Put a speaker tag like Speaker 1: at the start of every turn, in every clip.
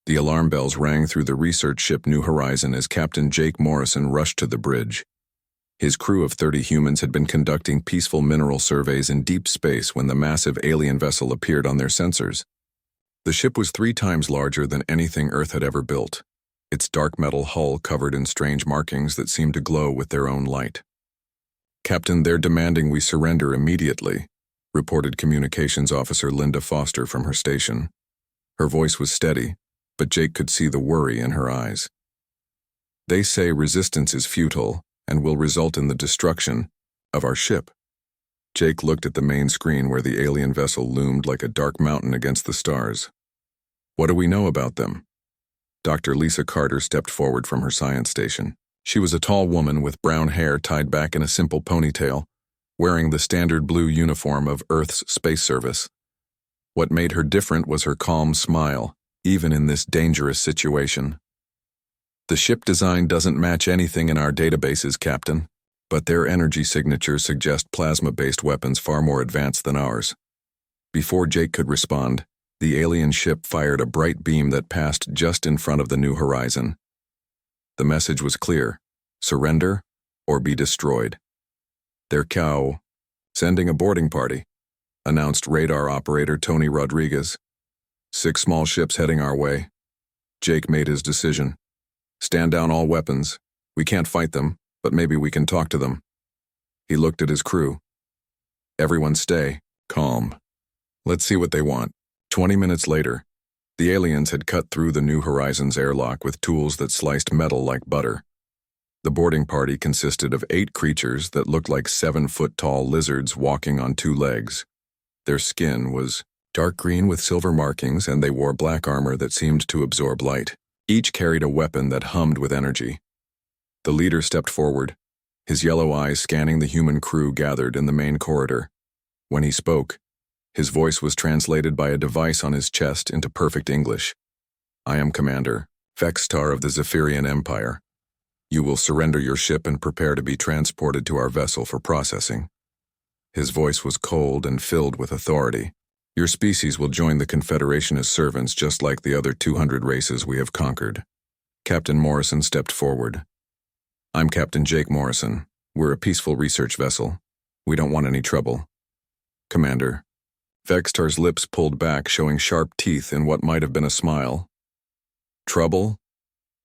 Speaker 1: The alarm bells rang through the research ship New Horizon as Captain Jake Morrison rushed to the bridge. His crew of 30 humans had been conducting peaceful mineral surveys in deep space when the massive alien vessel appeared on their sensors. The ship was 3 times larger than anything Earth had ever built, its dark metal hull covered in strange markings that seemed to glow with their own light. "Captain, they're demanding we surrender immediately," reported Communications Officer Linda Foster from her station. Her voice was steady, but Jake could see the worry in her eyes. "They say resistance is futile and will result in the destruction of our ship." Jake looked at the main screen where the alien vessel loomed like a dark mountain against the stars. "What do we know about them?" Dr. Lisa Carter stepped forward from her science station. She was a tall woman with brown hair tied back in a simple ponytail, wearing the standard blue uniform of Earth's space service. What made her different was her calm smile, even in this dangerous situation. "The ship design doesn't match anything in our databases, Captain, but their energy signatures suggest plasma-based weapons far more advanced than ours." Before Jake could respond, the alien ship fired a bright beam that passed just in front of the New Horizon. The message was clear: surrender or be destroyed. "They're sending a boarding party," announced radar operator Tony Rodriguez. 6 small ships heading our way." Jake made his decision. "Stand down all weapons. We can't fight them, but maybe we can talk to them." He looked at his crew. "Everyone stay calm. Let's see what they want." 20 minutes later, the aliens had cut through the New Horizons airlock with tools that sliced metal like butter. The boarding party consisted of 8 creatures that looked like 7-foot-tall lizards walking on 2 legs. Their skin was dark green with silver markings, and they wore black armor that seemed to absorb light. Each carried a weapon that hummed with energy. The leader stepped forward, his yellow eyes scanning the human crew gathered in the main corridor. When he spoke, his voice was translated by a device on his chest into perfect English. "I am Commander Vextar of the Zephyrian Empire. You will surrender your ship and prepare to be transported to our vessel for processing." His voice was cold and filled with authority. "Your species will join the Confederation as servants just like the other 200 races we have conquered." Captain Morrison stepped forward. "I'm Captain Jake Morrison. We're a peaceful research vessel. We don't want any trouble." "Commander." Vextar's lips pulled back, showing sharp teeth in what might have been a smile. "Trouble?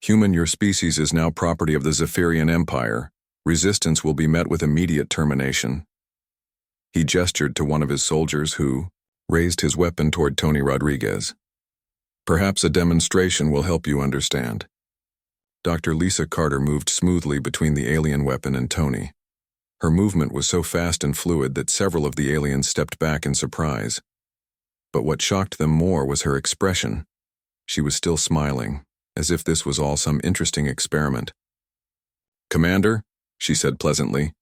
Speaker 1: Human, your species is now property of the Zephyrian Empire. Resistance will be met with immediate termination." He gestured to one of his soldiers who raised his weapon toward Tony Rodriguez. "Perhaps a demonstration will help you understand." Dr. Lisa Carter moved smoothly between the alien weapon and Tony. Her movement was so fast and fluid that several of the aliens stepped back in surprise. But what shocked them more was her expression. She was still smiling, as if this was all some interesting experiment. "Commander," she said pleasantly,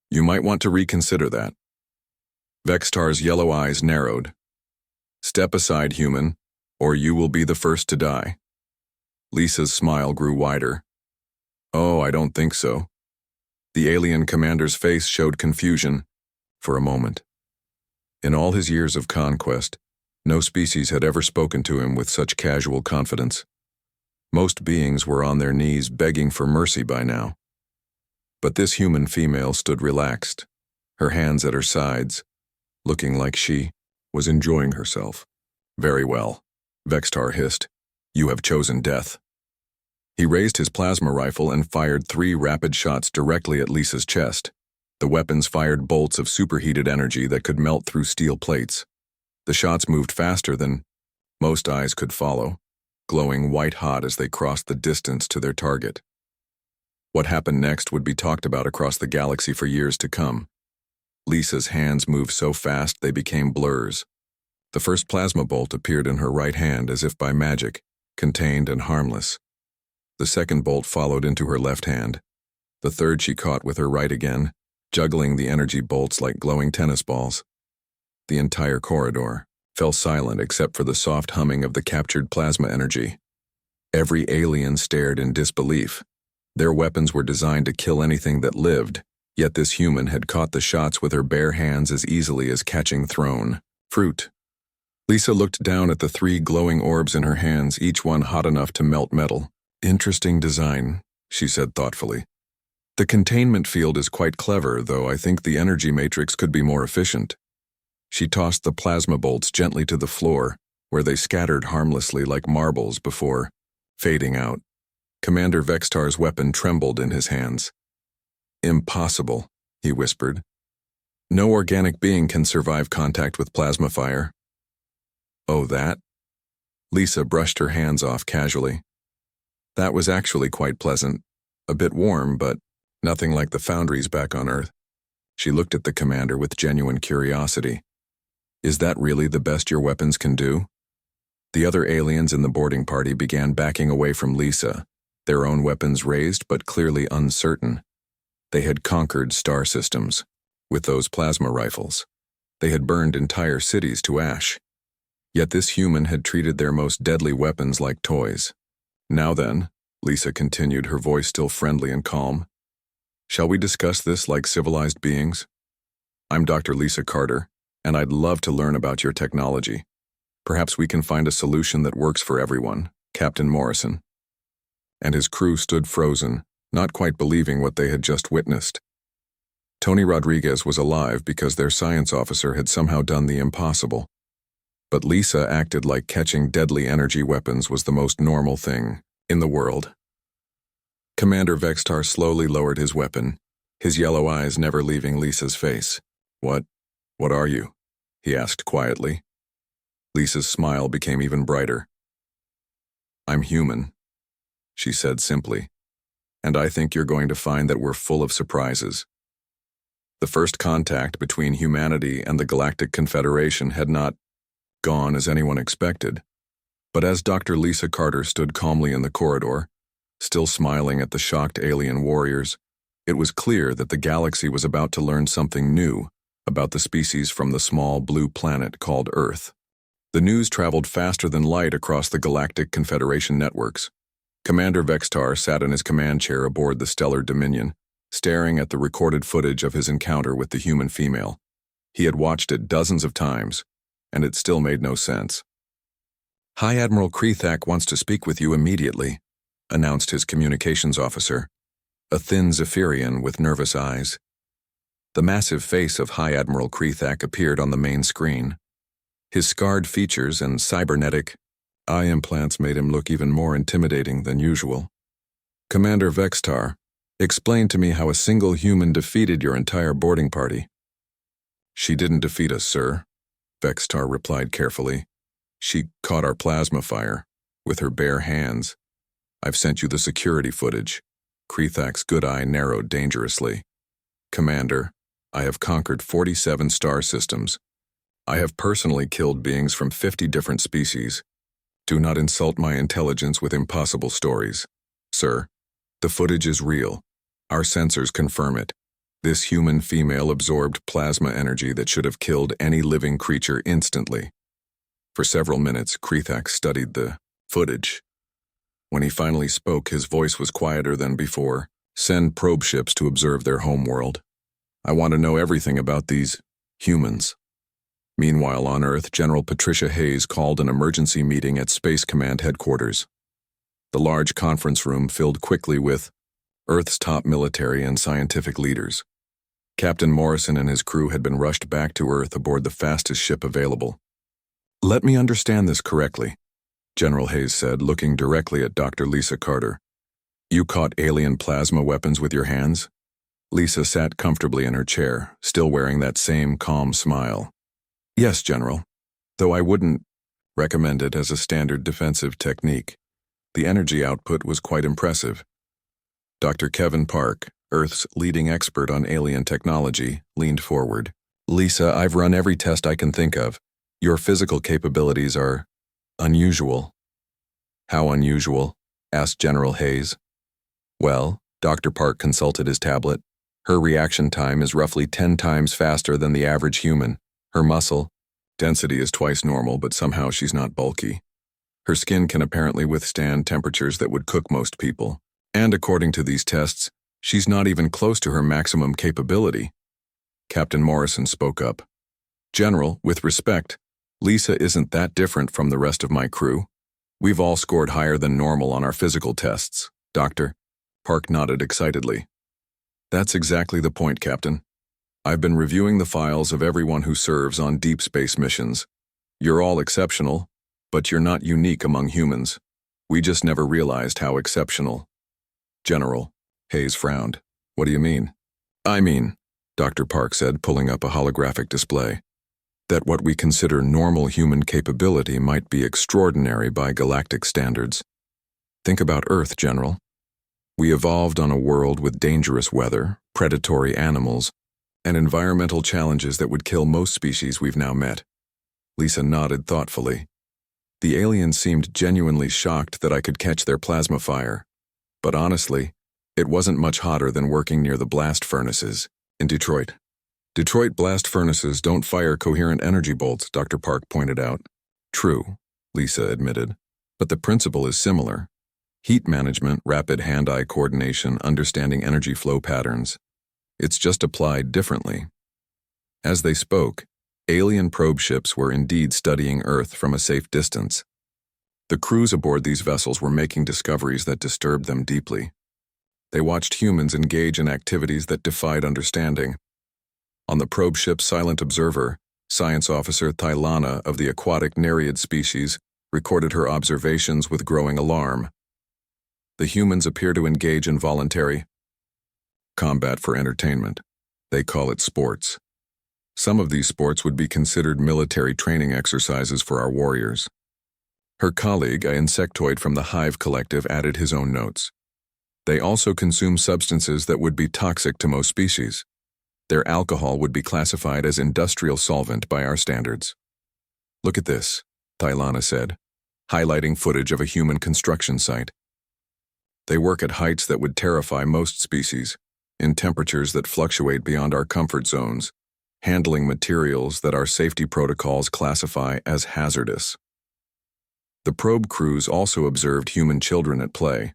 Speaker 1: "you might want to reconsider that." Vextar's yellow eyes narrowed. "Step aside, human, or you will be the first to die." Lisa's smile grew wider. "Oh, I don't think so." The alien commander's face showed confusion for a moment. In all his years of conquest, no species had ever spoken to him with such casual confidence. Most beings were on their knees begging for mercy by now. But this human female stood relaxed, her hands at her sides, looking like she was enjoying herself. "Very well," Vextar hissed. "You have chosen death." He raised his plasma rifle and fired 3 rapid shots directly at Lisa's chest. The weapons fired bolts of superheated energy that could melt through steel plates. The shots moved faster than most eyes could follow, glowing white-hot as they crossed the distance to their target. What happened next would be talked about across the galaxy for years to come. Lisa's hands moved so fast they became blurs. The first plasma bolt appeared in her right hand as if by magic, contained and harmless. The second bolt followed into her left hand. The third she caught with her right again, juggling the energy bolts like glowing tennis balls. The entire corridor fell silent except for the soft humming of the captured plasma energy. Every alien stared in disbelief. Their weapons were designed to kill anything that lived, yet this human had caught the shots with her bare hands as easily as catching thrown fruit. Lisa looked down at the 3 glowing orbs in her hands, each one hot enough to melt metal. Interesting design, she said thoughtfully. The containment field is quite clever, though I think the energy matrix could be more efficient. She tossed the plasma bolts gently to the floor, where they scattered harmlessly like marbles before fading out. Commander Vextar's weapon trembled in his hands. Impossible, he whispered. No organic being can survive contact with plasma fire. Oh, that? Lisa brushed her hands off casually. That was actually quite pleasant. A bit warm, but nothing like the foundries back on Earth. She looked at the commander with genuine curiosity. Is that really the best your weapons can do? The other aliens in the boarding party began backing away from Lisa, their own weapons raised but clearly uncertain. They had conquered star systems. With those plasma rifles, they had burned entire cities to ash. Yet this human had treated their most deadly weapons like toys. Now then, Lisa continued, her voice still friendly and calm. Shall we discuss this like civilized beings? I'm Dr. Lisa Carter, and I'd love to learn about your technology. Perhaps we can find a solution that works for everyone, Captain Morrison. And his crew stood frozen, not quite believing what they had just witnessed. Tony Rodriguez was alive because their science officer had somehow done the impossible. But Lisa acted like catching deadly energy weapons was the most normal thing in the world. Commander Vextar slowly lowered his weapon, his yellow eyes never leaving Lisa's face. What are you? He asked quietly. Lisa's smile became even brighter. I'm human, she said simply, and I think you're going to find that we're full of surprises. The first contact between humanity and the Galactic Confederation had not gone as anyone expected, but as Dr. Lisa Carter stood calmly in the corridor, still smiling at the shocked alien warriors, it was clear that the galaxy was about to learn something new about the species from the small blue planet called Earth. The news traveled faster than light across the Galactic Confederation networks. Commander Vextar sat in his command chair aboard the Stellar Dominion, staring at the recorded footage of his encounter with the human female. He had watched it dozens of times, and it still made no sense. High Admiral Krethak wants to speak with you immediately, announced his communications officer, a thin Zephyrian with nervous eyes. The massive face of High Admiral Krethak appeared on the main screen. His scarred features and cybernetic eye implants made him look even more intimidating than usual. Commander Vextar, explain to me how a single human defeated your entire boarding party. She didn't defeat us, sir, Vextar replied carefully. She caught our plasma fire with her bare hands. I've sent you the security footage. Krethak's good eye narrowed dangerously. Commander, I have conquered 47 star systems. I have personally killed beings from 50 different species. Do not insult my intelligence with impossible stories. Sir, the footage is real. Our sensors confirm it. This human female absorbed plasma energy that should have killed any living creature instantly. For several minutes, Krethak studied the footage. When he finally spoke, his voice was quieter than before. Send probe ships to observe their homeworld. I want to know everything about these humans. Meanwhile, on Earth, General Patricia Hayes called an emergency meeting at Space Command headquarters. The large conference room filled quickly with Earth's top military and scientific leaders. Captain Morrison and his crew had been rushed back to Earth aboard the fastest ship available. Let me understand this correctly, General Hayes said, looking directly at Dr. Lisa Carter. You caught alien plasma weapons with your hands? Lisa sat comfortably in her chair, still wearing that same calm smile. Yes, General, though I wouldn't recommend it as a standard defensive technique. The energy output was quite impressive. Dr. Kevin Park, Earth's leading expert on alien technology, leaned forward. Lisa, I've run every test I can think of. Your physical capabilities are unusual. How unusual? Asked General Hayes. Well, Dr. Park consulted his tablet. Her reaction time is roughly 10 times faster than the average human. Her muscle density is twice normal, but somehow she's not bulky. Her skin can apparently withstand temperatures that would cook most people. And according to these tests, she's not even close to her maximum capability. Captain Morrison spoke up. General, with respect, Lisa isn't that different from the rest of my crew. We've all scored higher than normal on our physical tests, Doctor. Park nodded excitedly. That's exactly the point, Captain. I've been reviewing the files of everyone who serves on deep space missions. You're all exceptional, but you're not unique among humans. We just never realized how exceptional. General, Hayes frowned. What do you mean? I mean, Dr. Park said, pulling up a holographic display, that what we consider normal human capability might be extraordinary by galactic standards. Think about Earth, General. We evolved on a world with dangerous weather, predatory animals, and environmental challenges that would kill most species we've now met. Lisa nodded thoughtfully. The aliens seemed genuinely shocked that I could catch their plasma fire. But honestly, it wasn't much hotter than working near the blast furnaces in Detroit. Detroit blast furnaces don't fire coherent energy bolts, Dr. Park pointed out. True, Lisa admitted, but the principle is similar. Heat management, rapid hand-eye coordination, understanding energy flow patterns. It's just applied differently. As they spoke, alien probe ships were indeed studying Earth from a safe distance. The crews aboard these vessels were making discoveries that disturbed them deeply. They watched humans engage in activities that defied understanding. On the probe ship Silent Observer, Science Officer Thylana of the aquatic Nereid species recorded her observations with growing alarm. The humans appear to engage in voluntary combat for entertainment. They call it sports. Some of these sports would be considered military training exercises for our warriors. Her colleague, an insectoid from the Hive Collective, added his own notes. They also consume substances that would be toxic to most species. Their alcohol would be classified as industrial solvent by our standards. Look at this, Thylana said, highlighting footage of a human construction site. They work at heights that would terrify most species, in temperatures that fluctuate beyond our comfort zones, handling materials that our safety protocols classify as hazardous. The probe crews also observed human children at play.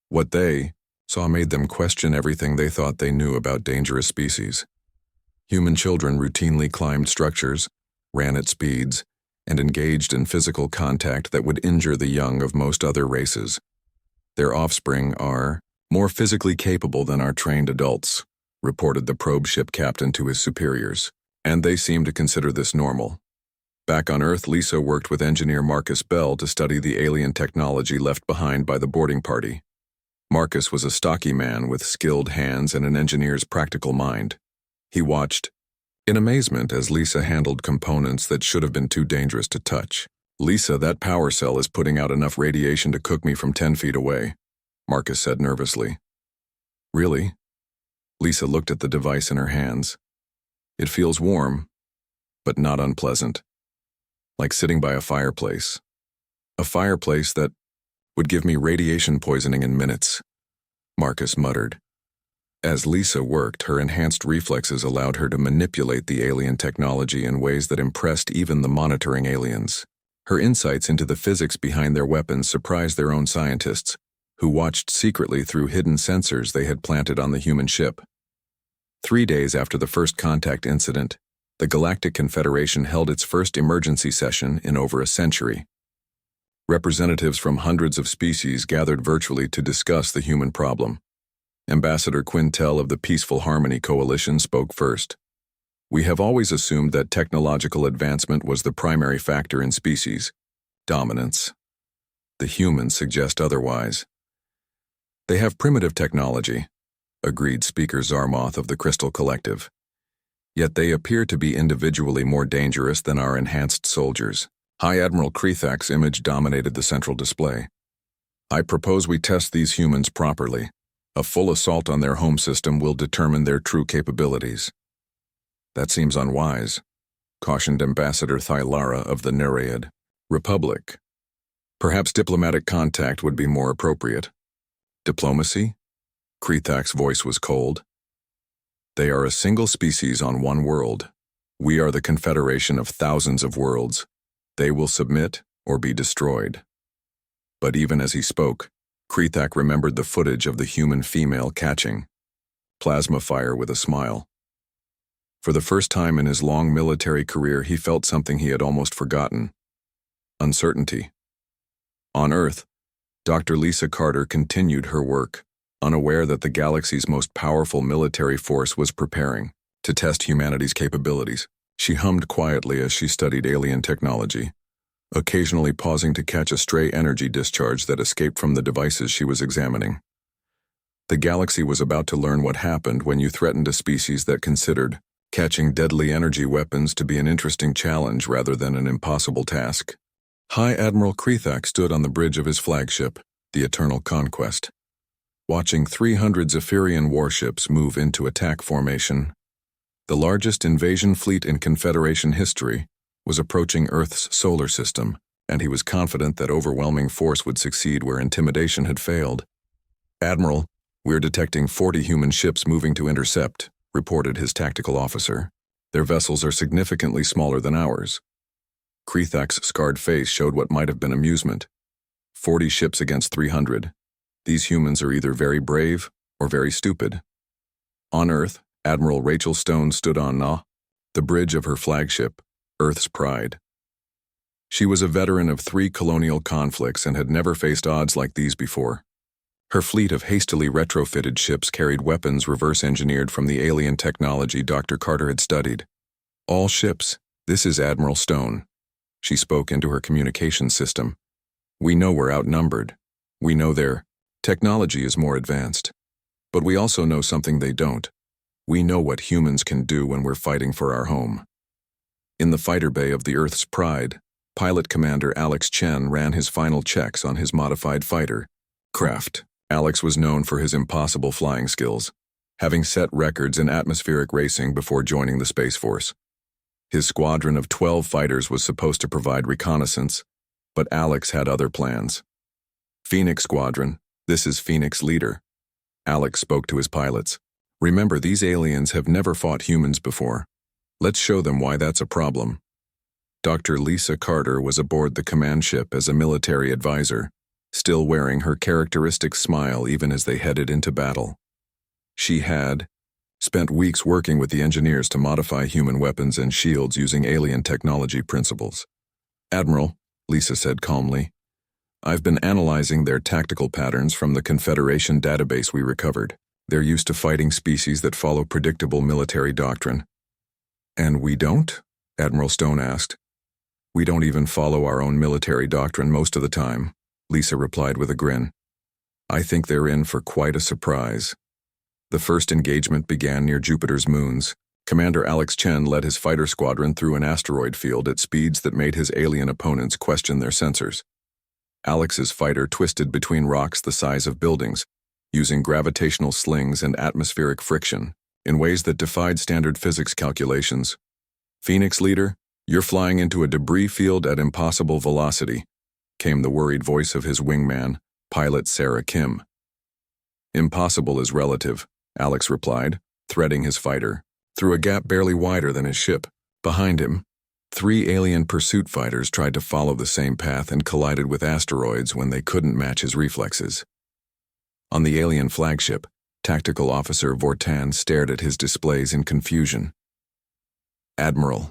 Speaker 1: What they saw made them question everything they thought they knew about dangerous species. Human children routinely climbed structures, ran at speeds, and engaged in physical contact that would injure the young of most other races. Their offspring are more physically capable than our trained adults, reported the probe ship captain to his superiors, and they seem to consider this normal. Back on Earth, Lisa worked with engineer Marcus Bell to study the alien technology left behind by the boarding party. Marcus was a stocky man with skilled hands and an engineer's practical mind. He watched in amazement as Lisa handled components that should have been too dangerous to touch. Lisa, that power cell is putting out enough radiation to cook me from 10 feet away, Marcus said nervously. Really? Lisa looked at the device in her hands. It feels warm, but not unpleasant. Like sitting by a fireplace. A fireplace that would give me radiation poisoning in minutes, Marcus muttered. As Lisa worked, her enhanced reflexes allowed her to manipulate the alien technology in ways that impressed even the monitoring aliens. Her insights into the physics behind their weapons surprised their own scientists, who watched secretly through hidden sensors they had planted on the human ship. 3 days after the first contact incident, the Galactic Confederation held its first emergency session in over a century. Representatives from hundreds of species gathered virtually to discuss the human problem. Ambassador Quintel of the Peaceful Harmony Coalition spoke first. We have always assumed that technological advancement was the primary factor in species dominance. The humans suggest otherwise. They have primitive technology, agreed Speaker Zarmoth of the Crystal Collective. Yet they appear to be individually more dangerous than our enhanced soldiers. High Admiral Krethak's image dominated the central display. I propose we test these humans properly. A full assault on their home system will determine their true capabilities. That seems unwise, cautioned Ambassador Thylara of the Nereid Republic. Perhaps diplomatic contact would be more appropriate. Diplomacy? Krethak's voice was cold. They are a single species on one world. We are the confederation of thousands of worlds. They will submit or be destroyed. But even as he spoke, Krethak remembered the footage of the human female catching plasma fire with a smile. For the first time in his long military career, he felt something he had almost forgotten: uncertainty. On Earth, Dr. Lisa Carter continued her work, unaware that the galaxy's most powerful military force was preparing to test humanity's capabilities. She hummed quietly as she studied alien technology, occasionally pausing to catch a stray energy discharge that escaped from the devices she was examining. The galaxy was about to learn what happened when you threatened a species that considered catching deadly energy weapons to be an interesting challenge rather than an impossible task. High Admiral Krethak stood on the bridge of his flagship, the Eternal Conquest, watching 300 Zephyrian warships move into attack formation. The largest invasion fleet in Confederation history was approaching Earth's solar system, and he was confident that overwhelming force would succeed where intimidation had failed. "Admiral, we're detecting 40 human ships moving to intercept," reported his tactical officer. "Their vessels are significantly smaller than ours." Krethak's scarred face showed what might have been amusement. 40 ships against 300. These humans are either very brave or very stupid. On Earth, Admiral Rachel Stone stood on the bridge of her flagship, Earth's Pride. She was a veteran of 3 colonial conflicts and had never faced odds like these before. Her fleet of hastily retrofitted ships carried weapons reverse-engineered from the alien technology Dr. Carter had studied. "All ships, this is Admiral Stone." She spoke into her communication system. "We know we're outnumbered. We know their technology is more advanced. But we also know something they don't. We know what humans can do when we're fighting for our home." In the fighter bay of the Earth's Pride, Pilot Commander Alex Chen ran his final checks on his modified fighter craft. Alex was known for his impossible flying skills, having set records in atmospheric racing before joining the Space Force. His squadron of 12 fighters was supposed to provide reconnaissance, but Alex had other plans. "Phoenix Squadron, this is Phoenix Leader." Alex spoke to his pilots. "Remember, these aliens have never fought humans before. Let's show them why that's a problem." Dr. Lisa Carter was aboard the command ship as a military advisor, still wearing her characteristic smile even as they headed into battle. She had spent weeks working with the engineers to modify human weapons and shields using alien technology principles. "Admiral," Lisa said calmly, "I've been analyzing their tactical patterns from the Confederation database we recovered. They're used to fighting species that follow predictable military doctrine." "And we don't?" Admiral Stone asked. "We don't even follow our own military doctrine most of the time," Lisa replied with a grin. "I think they're in for quite a surprise." The first engagement began near Jupiter's moons. Commander Alex Chen led his fighter squadron through an asteroid field at speeds that made his alien opponents question their sensors. Alex's fighter twisted between rocks the size of buildings, using gravitational slings and atmospheric friction in ways that defied standard physics calculations. "Phoenix Leader, you're flying into a debris field at impossible velocity," came the worried voice of his wingman, pilot Sarah Kim. "Impossible is relative," Alex replied, threading his fighter through a gap barely wider than his ship. Behind him, 3 alien pursuit fighters tried to follow the same path and collided with asteroids when they couldn't match his reflexes. On the alien flagship, Tactical Officer Vortan stared at his displays in confusion. "Admiral,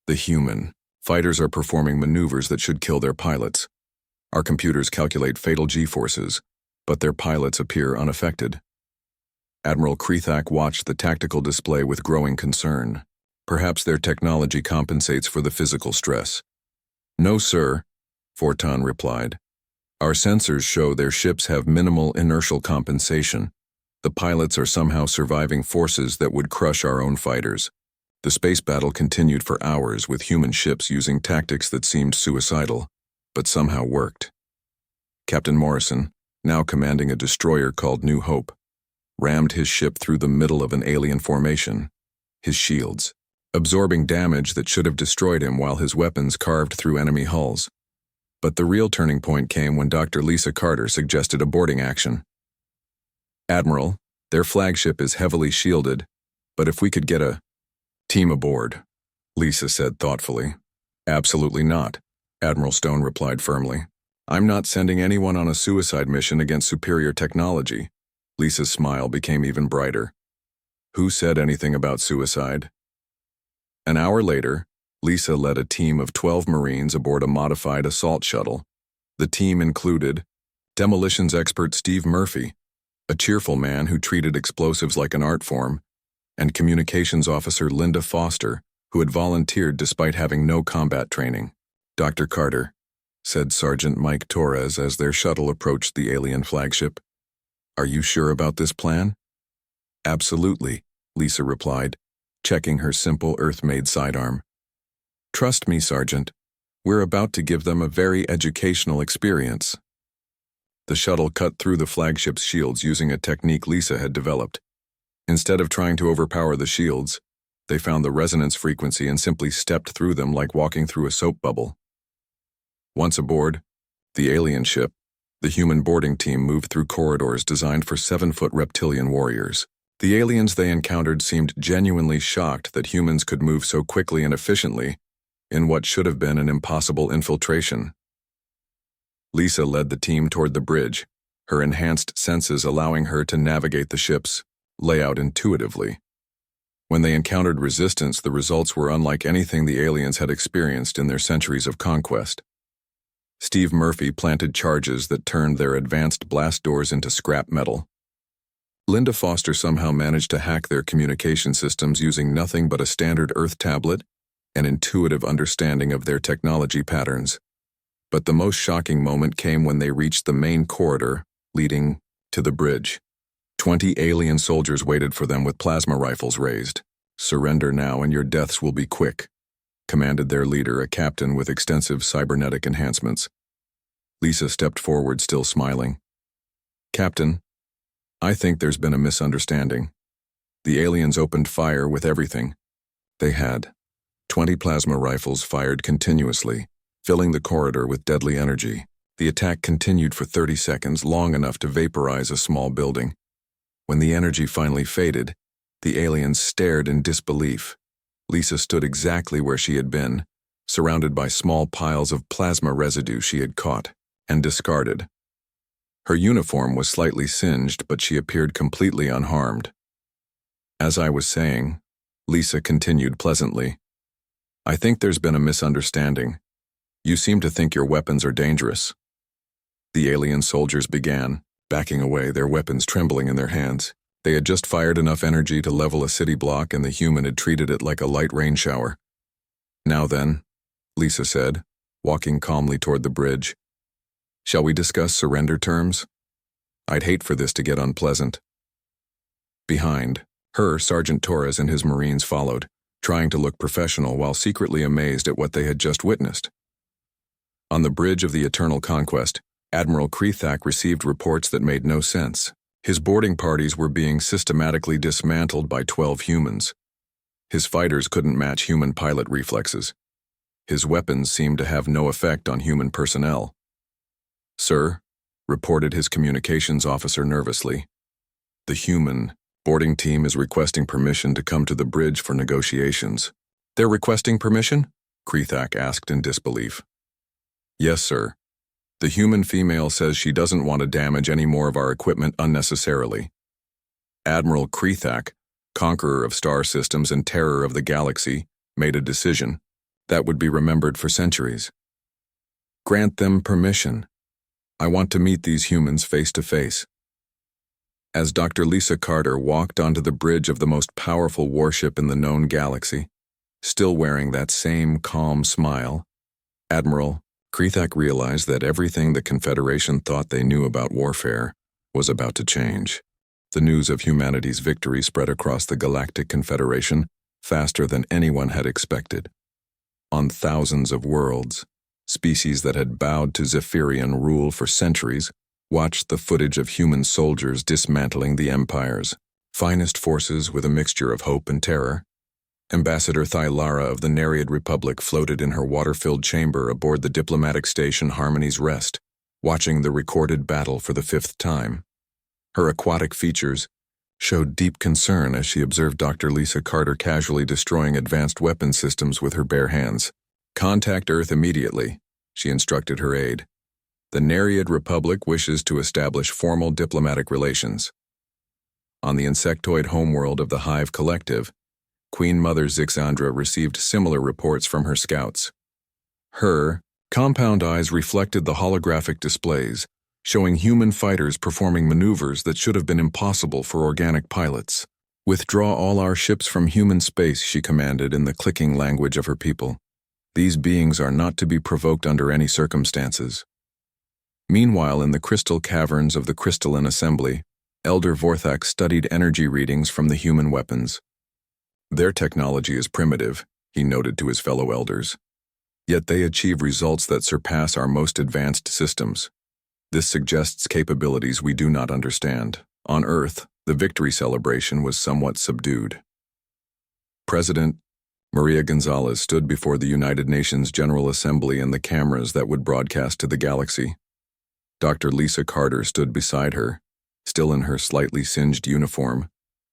Speaker 1: the human fighters are performing maneuvers that should kill their pilots. Our computers calculate fatal G-forces, but their pilots appear unaffected." Admiral Krethak watched the tactical display with growing concern. Perhaps their technology compensates for the physical stress. "No, sir," Vortan replied. "Our sensors show their ships have minimal inertial compensation. The pilots are somehow surviving forces that would crush our own fighters." The space battle continued for hours with human ships using tactics that seemed suicidal, but somehow worked. Captain Morrison, now commanding a destroyer called New Hope, rammed his ship through the middle of an alien formation, his shields absorbing damage that should have destroyed him while his weapons carved through enemy hulls. But the real turning point came when Dr. Lisa Carter suggested a boarding action. "Admiral, their flagship is heavily shielded, but if we could get a team aboard," Lisa said thoughtfully. "Absolutely not," Admiral Stone replied firmly. "I'm not sending anyone on a suicide mission against superior technology." Lisa's smile became even brighter. "Who said anything about suicide?" An hour later, Lisa led a team of 12 Marines aboard a modified assault shuttle. The team included demolitions expert Steve Murphy, a cheerful man who treated explosives like an art form, and communications officer Linda Foster, who had volunteered despite having no combat training. "Dr. Carter," said Sergeant Mike Torres as their shuttle approached the alien flagship, "are you sure about this plan?" "Absolutely," Lisa replied, checking her simple Earth-made sidearm. "Trust me, Sergeant. We're about to give them a very educational experience." The shuttle cut through the flagship's shields using a technique Lisa had developed. Instead of trying to overpower the shields, they found the resonance frequency and simply stepped through them like walking through a soap bubble. Once aboard the alien ship, the human boarding team moved through corridors designed for 7-foot reptilian warriors. The aliens they encountered seemed genuinely shocked that humans could move so quickly and efficiently in what should have been an impossible infiltration. Lisa led the team toward the bridge, her enhanced senses allowing her to navigate the ship's layout intuitively. When they encountered resistance, the results were unlike anything the aliens had experienced in their centuries of conquest. Steve Murphy planted charges that turned their advanced blast doors into scrap metal. Linda Foster somehow managed to hack their communication systems using nothing but a standard Earth tablet and intuitive understanding of their technology patterns. But the most shocking moment came when they reached the main corridor leading to the bridge. 20 alien soldiers waited for them with plasma rifles raised. "Surrender now and your deaths will be quick," commanded their leader, a captain with extensive cybernetic enhancements. Lisa stepped forward, still smiling. "Captain, I think there's been a misunderstanding. The aliens opened fire with everything. They had 20 plasma rifles fired continuously, filling the corridor with deadly energy. The attack continued for 30 seconds, long enough to vaporize a small building. When the energy finally faded, the aliens stared in disbelief. Lisa stood exactly where she had been, surrounded by small piles of plasma residue she had caught and discarded. Her uniform was slightly singed, but she appeared completely unharmed. "As I was saying," Lisa continued pleasantly, "I think there's been a misunderstanding. You seem to think your weapons are dangerous." The alien soldiers began, backing away, their weapons trembling in their hands. They had just fired enough energy to level a city block, and the human had treated it like a light rain shower. "Now then," Lisa said, walking calmly toward the bridge, "shall we discuss surrender terms? I'd hate for this to get unpleasant." Behind her, Sergeant Torres and his Marines followed, trying to look professional while secretly amazed at what they had just witnessed. On the bridge of the Eternal Conquest, Admiral Krethak received reports that made no sense. His boarding parties were being systematically dismantled by 12 humans. His fighters couldn't match human pilot reflexes. His weapons seemed to have no effect on human personnel. "Sir," reported his communications officer nervously, "the human boarding team is requesting permission to come to the bridge for negotiations." "They're requesting permission?" Krethak asked in disbelief. "Yes, sir. The human female says she doesn't want to damage any more of our equipment unnecessarily." Admiral Krethak, conqueror of star systems and terror of the galaxy, made a decision that would be remembered for centuries. "Grant them permission. I want to meet these humans face to face." As Dr. Lisa Carter walked onto the bridge of the most powerful warship in the known galaxy, still wearing that same calm smile, Admiral Krethak realized that everything the Confederation thought they knew about warfare was about to change. The news of humanity's victory spread across the Galactic Confederation faster than anyone had expected. On thousands of worlds, species that had bowed to Zephyrian rule for centuries watched the footage of human soldiers dismantling the Empire's finest forces with a mixture of hope and terror. Ambassador Thylara of the Nereid Republic floated in her water-filled chamber aboard the diplomatic station Harmony's Rest, watching the recorded battle for the 5th time. Her aquatic features showed deep concern as she observed Dr. Lisa Carter casually destroying advanced weapon systems with her bare hands. "Contact Earth immediately," she instructed her aide. "The Nereid Republic wishes to establish formal diplomatic relations." On the insectoid homeworld of the Hive Collective, Queen Mother Zixandra received similar reports from her scouts. Her compound eyes reflected the holographic displays, showing human fighters performing maneuvers that should have been impossible for organic pilots. "Withdraw all our ships from human space," she commanded in the clicking language of her people. "These beings are not to be provoked under any circumstances." Meanwhile, in the crystal caverns of the crystalline assembly, Elder Vorthak studied energy readings from the human weapons. "Their technology is primitive," he noted to his fellow elders. "Yet they achieve results that surpass our most advanced systems. This suggests capabilities we do not understand. On Earth, the victory celebration was somewhat subdued." President Maria Gonzalez stood before the United Nations General Assembly and the cameras that would broadcast to the galaxy. Dr. Lisa Carter stood beside her, still in her slightly singed uniform,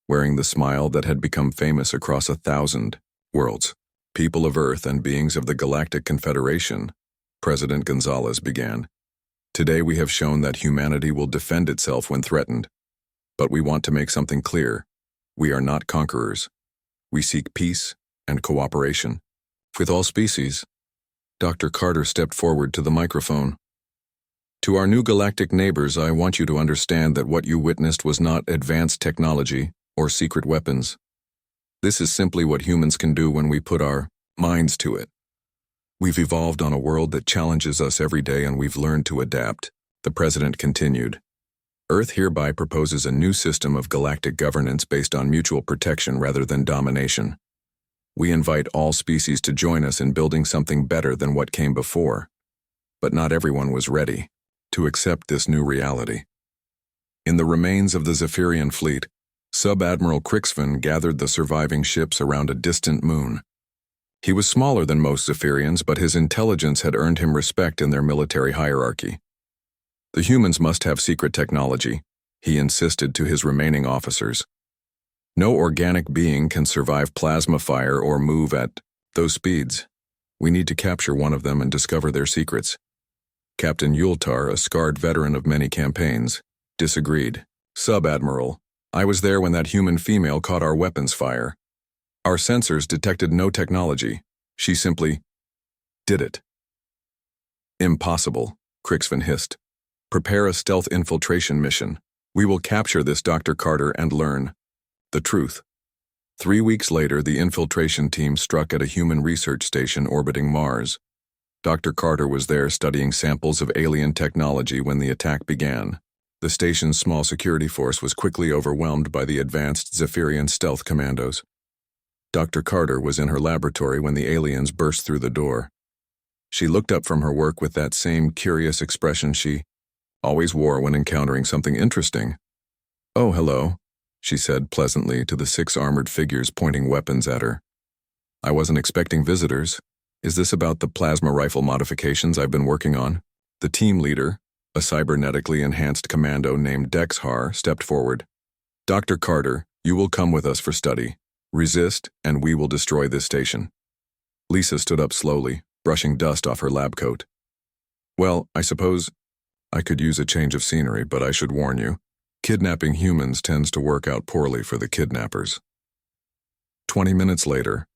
Speaker 1: wearing the smile that had become famous across 1,000 worlds. "People of Earth and beings of the Galactic Confederation," President Gonzalez began. "Today we have shown that humanity will defend itself when threatened. But we want to make something clear. We are not conquerors. We seek peace and cooperation with all species." Dr. Carter stepped forward to the microphone. "To our new galactic neighbors, I want you to understand that what you witnessed was not advanced technology or secret weapons. This is simply what humans can do when we put our minds to it. We've evolved on a world that challenges us every day, and we've learned to adapt," the president continued. "Earth hereby proposes a new system of galactic governance based on mutual protection rather than domination. We invite all species to join us in building something better than what came before. But not everyone was ready to accept this new reality." In the remains of the Zephyrian fleet, Sub-Admiral Crixvan gathered the surviving ships around a distant moon. He was smaller than most Zephyrians, but his intelligence had earned him respect in their military hierarchy. "The humans must have secret technology," he insisted to his remaining officers. "No organic being can survive plasma fire or move at those speeds. We need to capture one of them and discover their secrets." Captain Yultar, a scarred veteran of many campaigns, disagreed. "Sub-Admiral, I was there when that human female caught our weapons fire. Our sensors detected no technology. She simply did it." "Impossible," Crixvan hissed. "Prepare a stealth infiltration mission. We will capture this Dr. Carter and learn the truth." 3 weeks later, the infiltration team struck at a human research station orbiting Mars. Dr. Carter was there studying samples of alien technology when the attack began. The station's small security force was quickly overwhelmed by the advanced Zephyrian stealth commandos. Dr. Carter was in her laboratory when the aliens burst through the door. She looked up from her work with that same curious expression she always wore when encountering something interesting. "Oh, hello," she said pleasantly to the 6 armored figures pointing weapons at her. "I wasn't expecting visitors. Is this about the plasma rifle modifications I've been working on?" The team leader, a cybernetically enhanced commando named Dexhar, stepped forward. "Dr. Carter, you will come with us for study. Resist, and we will destroy this station." Lisa stood up slowly, brushing dust off her lab coat. "Well, I suppose I could use a change of scenery, but I should warn you, kidnapping humans tends to work out poorly for the kidnappers." 20 minutes later,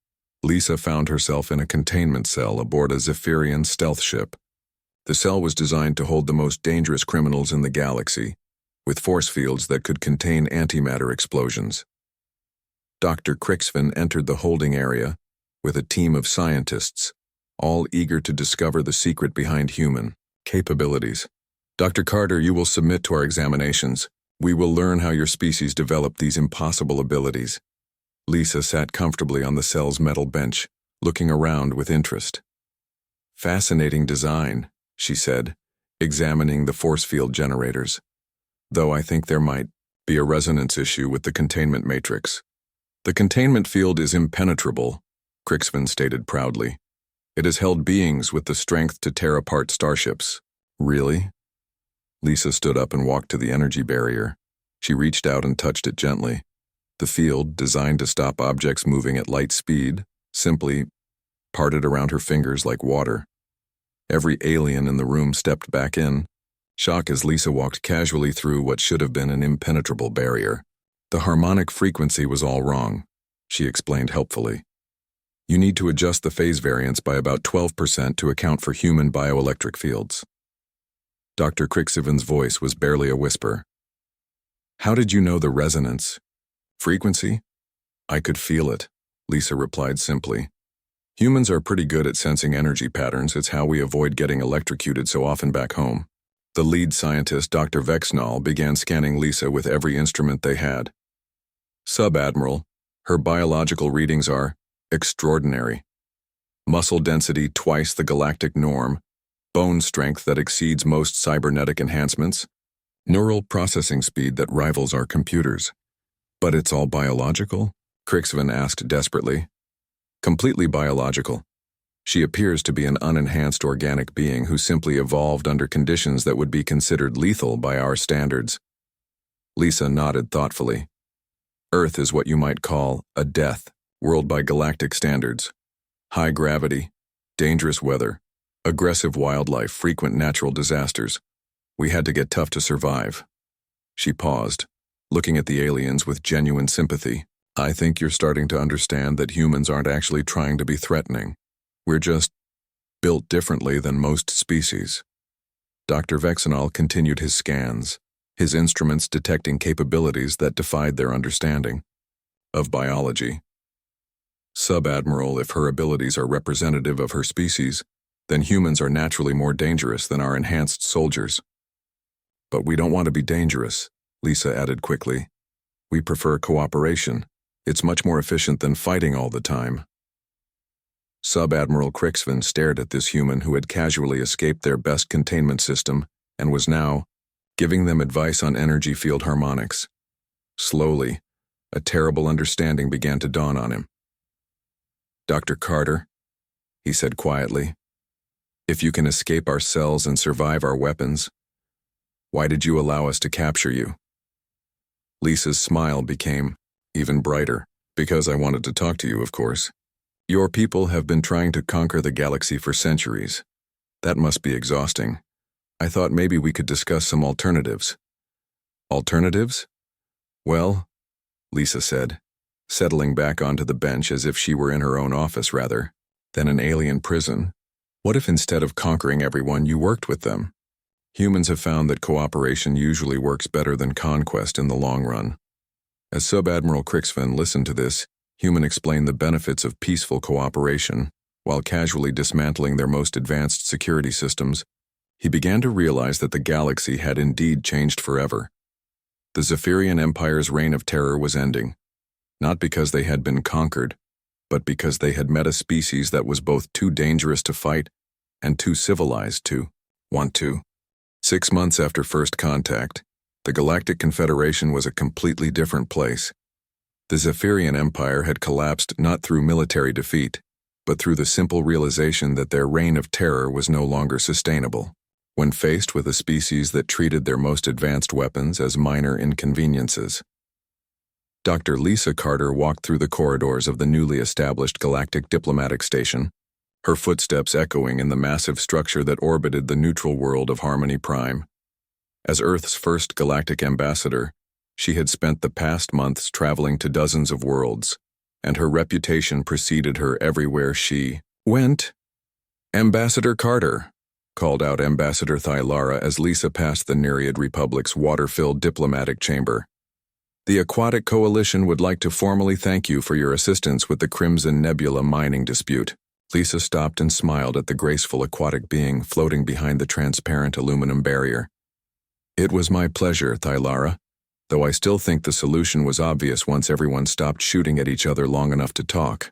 Speaker 1: Lisa found herself in a containment cell aboard a Zephyrian stealth ship. The cell was designed to hold the most dangerous criminals in the galaxy, with force fields that could contain antimatter explosions. Dr. Crixvan entered the holding area with a team of scientists, all eager to discover the secret behind human capabilities. "Dr. Carter, you will submit to our examinations. We will learn how your species developed these impossible abilities." Lisa sat comfortably on the cell's metal bench, looking around with interest. "Fascinating design," she said, examining the force field generators. "Though I think there might be a resonance issue with the containment matrix." "The containment field is impenetrable," Crixvan stated proudly. "It has held beings with the strength to tear apart starships." "Really?" Lisa stood up and walked to the energy barrier. She reached out and touched it gently. The field, designed to stop objects moving at light speed, simply parted around her fingers like water. Every alien in the room stepped back in, shock as Lisa walked casually through what should have been an impenetrable barrier. The harmonic frequency was all wrong. she explained helpfully. You need to adjust the phase variance by about 12% to account for human bioelectric fields. Dr. Crixivan's voice was barely a whisper. How did you know the resonance? Frequency? I could feel it, Lisa replied simply. Humans are pretty good at sensing energy patterns. It's how we avoid getting electrocuted so often back home. The lead scientist, Dr. Vexnall, began scanning Lisa with every instrument they had. Sub-Admiral, her biological readings are extraordinary. Muscle density twice the galactic norm, bone strength that exceeds most cybernetic enhancements, neural processing speed that rivals our computers. But it's all biological? Crixivan asked desperately. Completely biological. She appears to be an unenhanced organic being who simply evolved under conditions that would be considered lethal by our standards. Lisa nodded thoughtfully. Earth is what you might call a death world by galactic standards. High gravity, dangerous weather, aggressive wildlife, frequent natural disasters. We had to get tough to survive. She paused, looking at the aliens with genuine sympathy. I think you're starting to understand that humans aren't actually trying to be threatening. We're just built differently than most species. Dr. Vexenal continued his scans, his instruments detecting capabilities that defied their understanding of biology. Sub-Admiral, if her abilities are representative of her species, then humans are naturally more dangerous than our enhanced soldiers. But we don't want to be dangerous, Lisa added quickly. We prefer cooperation. It's much more efficient than fighting all the time. Sub-Admiral Crixivan stared at this human who had casually escaped their best containment system and was now giving them advice on energy field harmonics. Slowly, a terrible understanding began to dawn on him. Dr. Carter, he said quietly, if you can escape our cells and survive our weapons, why did you allow us to capture you? Lisa's smile became even brighter. Because I wanted to talk to you, of course. Your people have been trying to conquer the galaxy for centuries. That must be exhausting. I thought maybe we could discuss some alternatives. Alternatives? Well, Lisa said, settling back onto the bench as if she were in her own office rather than an alien prison. What if instead of conquering everyone, you worked with them? Humans have found that cooperation usually works better than conquest in the long run. As Sub-Admiral Crixivan listened to this, Human explained the benefits of peaceful cooperation. While casually dismantling their most advanced security systems, he began to realize that the galaxy had indeed changed forever. The Zephyrian Empire's reign of terror was ending, not because they had been conquered, but because they had met a species that was both too dangerous to fight and too civilized to want to. 6 months after first contact, the Galactic Confederation was a completely different place. The Zephyrian Empire had collapsed not through military defeat, but through the simple realization that their reign of terror was no longer sustainable. When faced with a species that treated their most advanced weapons as minor inconveniences, Dr. Lisa Carter walked through the corridors of the newly established Galactic Diplomatic Station, her footsteps echoing in the massive structure that orbited the neutral world of Harmony Prime. As Earth's first galactic ambassador, she had spent the past months traveling to dozens of worlds, and her reputation preceded her everywhere she went. Ambassador Carter, called out Ambassador Thylara as Lisa passed the Nereid Republic's water-filled diplomatic chamber. The Aquatic Coalition would like to formally thank you for your assistance with the Crimson Nebula mining dispute. Lisa stopped and smiled at the graceful aquatic being floating behind the transparent aluminum barrier. It was my pleasure, Thylara, though I still think the solution was obvious once everyone stopped shooting at each other long enough to talk.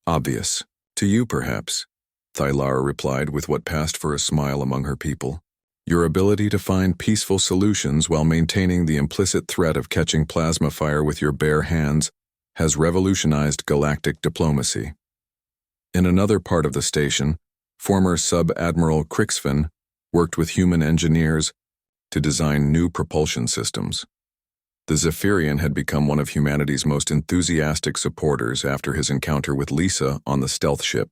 Speaker 1: Obvious. To you, perhaps, Thylara replied with what passed for a smile among her people. Your ability to find peaceful solutions while maintaining the implicit threat of catching plasma fire with your bare hands has revolutionized galactic diplomacy. In another part of the station, former Sub-Admiral Crixivan worked with human engineers to design new propulsion systems. The Zephyrian had become one of humanity's most enthusiastic supporters after his encounter with Lisa on the stealth ship.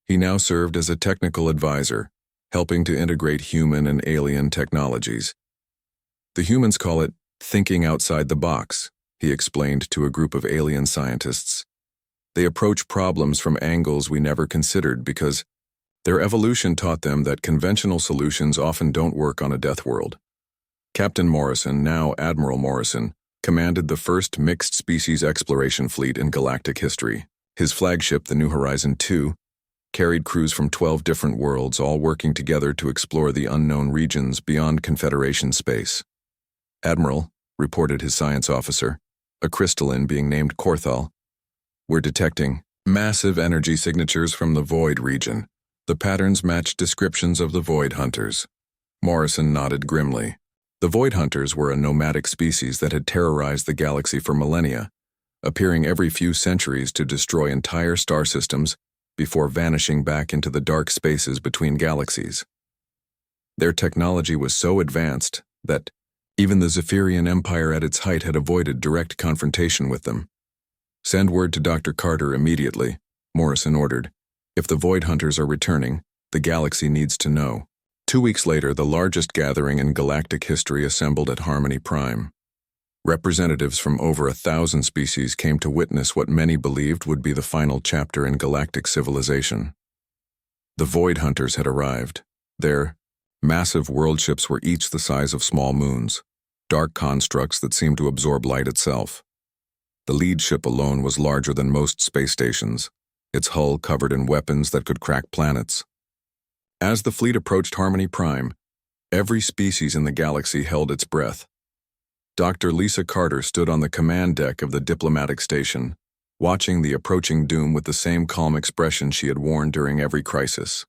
Speaker 1: He now served as a technical advisor, helping to integrate human and alien technologies. The humans call it thinking outside the box, he explained to a group of alien scientists. They approach problems from angles we never considered because their evolution taught them that conventional solutions often don't work on a death world. Captain Morrison, now Admiral Morrison, commanded the first mixed-species exploration fleet in galactic history. His flagship, the New Horizon 2, carried crews from 12 different worlds, all working together to explore the unknown regions beyond Confederation space. "Admiral," reported his science officer, a crystalline being named Korthal, "we're detecting massive energy signatures from the Void region. The patterns match descriptions of the Void Hunters." Morrison nodded grimly. The Void Hunters were a nomadic species that had terrorized the galaxy for millennia, appearing every few centuries to destroy entire star systems before vanishing back into the dark spaces between galaxies. Their technology was so advanced that even the Zephyrian Empire at its height had avoided direct confrontation with them. "Send word to Dr. Carter immediately," Morrison ordered. "If the Void Hunters are returning, the galaxy needs to know." 2 weeks later, the largest gathering in galactic history assembled at Harmony Prime. Representatives from over 1,000 species came to witness what many believed would be the final chapter in galactic civilization. The Void Hunters had arrived. Their massive world ships were each the size of small moons, dark constructs that seemed to absorb light itself. The lead ship alone was larger than most space stations, its hull covered in weapons that could crack planets. As the fleet approached Harmony Prime, every species in the galaxy held its breath. Dr. Lisa Carter stood on the command deck of the diplomatic station, watching the approaching doom with the same calm expression she had worn during every crisis.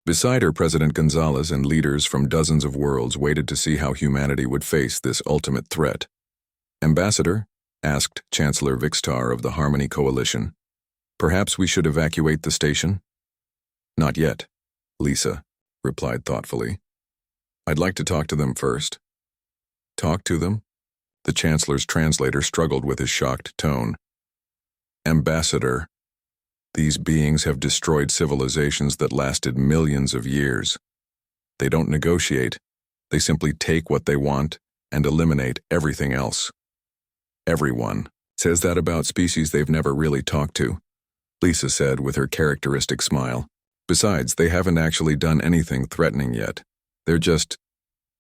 Speaker 1: Beside her, President Gonzalez and leaders from dozens of worlds waited to see how humanity would face this ultimate threat. "Ambassador," asked Chancellor Vixtar of the Harmony Coalition, "perhaps we should evacuate the station?" "Not yet," Lisa replied thoughtfully. "I'd like to talk to them first." "Talk to them?" The Chancellor's translator struggled with his shocked tone. "Ambassador, these beings have destroyed civilizations that lasted millions of years. They don't negotiate. They simply take what they want and eliminate everything else. Everyone says that about species they've never really talked to," Lisa said with her characteristic smile. "Besides, they haven't actually done anything threatening yet. They're just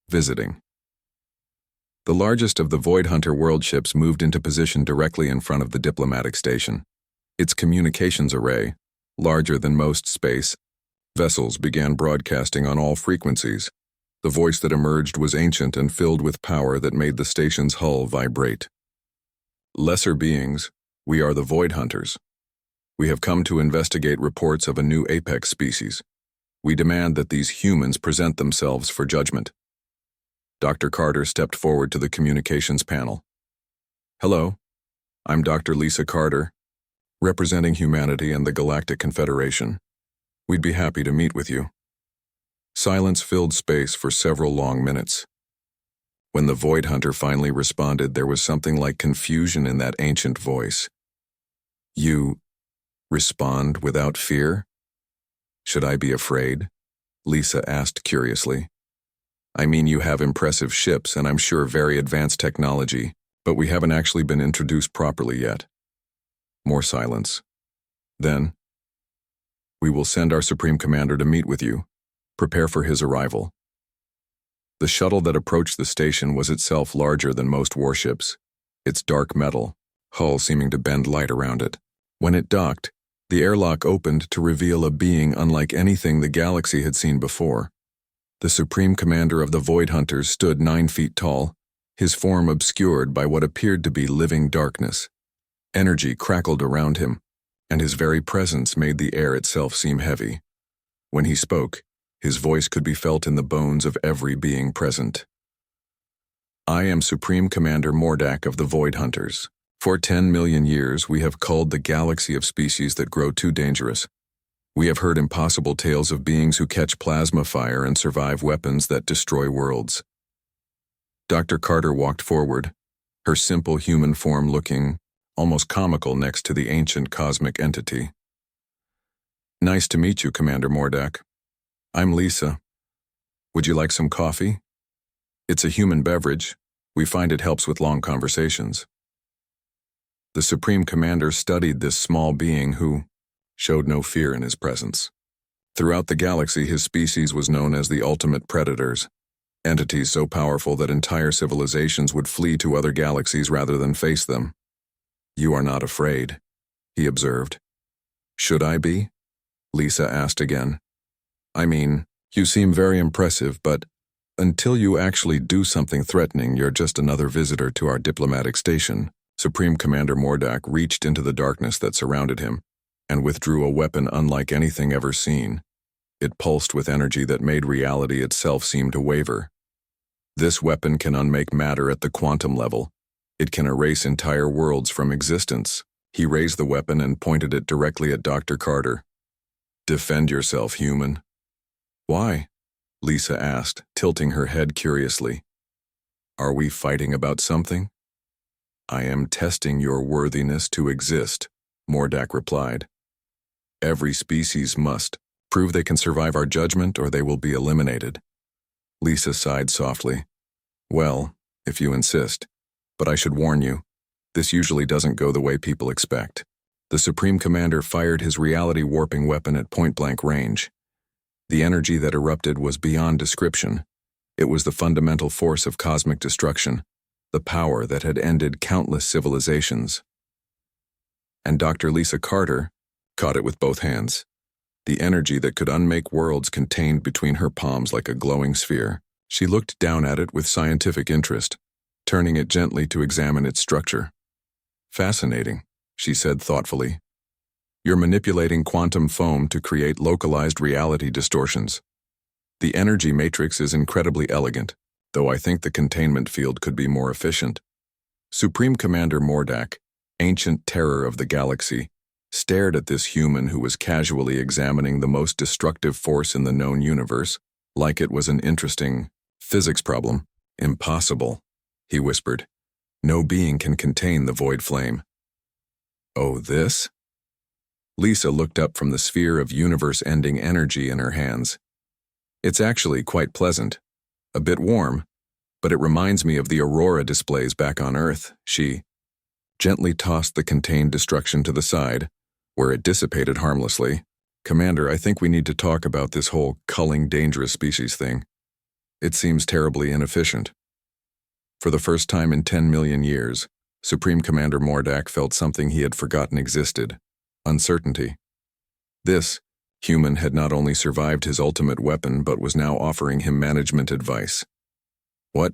Speaker 1: visiting." The largest of the Void Hunter world ships moved into position directly in front of the diplomatic station. Its communications array, larger than most space vessels, began broadcasting on all frequencies. The voice that emerged was ancient and filled with power that made the station's hull vibrate. "Lesser beings, we are the Void Hunters. We have come to investigate reports of a new apex species. We demand that these humans present themselves for judgment." Dr. Carter stepped forward to the communications panel. "Hello, I'm Dr. Lisa Carter, representing humanity and the Galactic Confederation. We'd be happy to meet with you." Silence filled space for several long minutes. When the Void Hunter finally responded, there was something like confusion in that ancient voice. "You respond without fear? Should I be afraid?" Lisa asked curiously. "I mean, you have impressive ships and I'm sure very advanced technology, but we haven't actually been introduced properly yet." More silence. Then, "We will send our Supreme Commander to meet with you. Prepare for his arrival." The shuttle that approached the station was itself larger than most warships, its dark metal hull seeming to bend light around it. When it docked, the airlock opened to reveal a being unlike anything the galaxy had seen before. The Supreme Commander of the Void Hunters stood 9 feet tall, his form obscured by what appeared to be living darkness. Energy crackled around him, and his very presence made the air itself seem heavy. When he spoke, his voice could be felt in the bones of every being present. "I am Supreme Commander Mordak of the Void Hunters. For 10 million years, we have culled the galaxy of species that grow too dangerous. We have heard impossible tales of beings who catch plasma fire and survive weapons that destroy worlds." Dr. Carter walked forward, her simple human form looking almost comical next to the ancient cosmic entity. "Nice to meet you, Commander Mordak. I'm Lisa. Would you like some coffee? It's a human beverage. We find it helps with long conversations." The Supreme Commander studied this small being who showed no fear in his presence. Throughout the galaxy, his species was known as the ultimate predators, entities so powerful that entire civilizations would flee to other galaxies rather than face them. "You are not afraid," he observed. "Should I be?" Lisa asked again. "I mean, you seem very impressive, but until you actually do something threatening, you're just another visitor to our diplomatic station." Supreme Commander Mordak reached into the darkness that surrounded him and withdrew a weapon unlike anything ever seen. It pulsed with energy that made reality itself seem to waver. This weapon can unmake matter at the quantum level. It can erase entire worlds from existence. He raised the weapon and pointed it directly at Dr. Carter. "Defend yourself, human." "Why?" Lisa asked, tilting her head curiously. "Are we fighting about something?" "I am testing your worthiness to exist," Mordak replied. "Every species must prove they can survive our judgment or they will be eliminated." Lisa sighed softly. "Well, if you insist, but I should warn you, this usually doesn't go the way people expect." The Supreme Commander fired his reality-warping weapon at point-blank range. The energy that erupted was beyond description. It was the fundamental force of cosmic destruction, the power that had ended countless civilizations. And Dr. Lisa Carter caught it with both hands. The energy that could unmake worlds contained between her palms like a glowing sphere. She looked down at it with scientific interest, turning it gently to examine its structure. "Fascinating," she said thoughtfully. "You're manipulating quantum foam to create localized reality distortions. The energy matrix is incredibly elegant, though I think the containment field could be more efficient." Supreme Commander Mordak, ancient terror of the galaxy, stared at this human who was casually examining the most destructive force in the known universe, like it was an interesting physics problem. "Impossible," he whispered. "No being can contain the void flame." "Oh, this?" Lisa looked up from the sphere of universe-ending energy in her hands. "It's actually quite pleasant. A bit warm, but it reminds me of the aurora displays back on Earth." She gently tossed the contained destruction to the side, where it dissipated harmlessly. "Commander, I think we need to talk about this whole culling dangerous species thing. It seems terribly inefficient." For the first time in 10 million years, Supreme Commander Mordak felt something he had forgotten existed: uncertainty. This human had not only survived his ultimate weapon but was now offering him management advice. What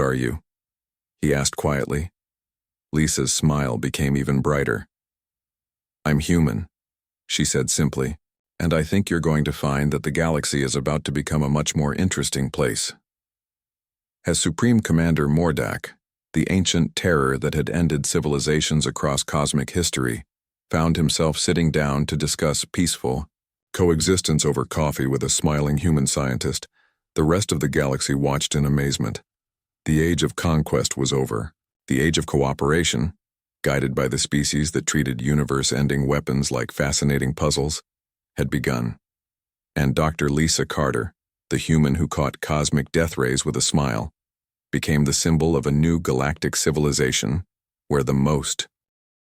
Speaker 1: are you?" he asked quietly. Lisa's smile became even brighter. "I'm human," she said simply, "and I think you're going to find that the galaxy is about to become a much more interesting place." As Supreme Commander Mordak, the ancient terror that had ended civilizations across cosmic history, found himself sitting down to discuss peaceful coexistence over coffee with a smiling human scientist, the rest of the galaxy watched in amazement. The age of conquest was over. The age of cooperation, guided by the species that treated universe-ending weapons like fascinating puzzles, had begun. And Dr. Lisa Carter, the human who caught cosmic death rays with a smile, became the symbol of a new galactic civilization where the most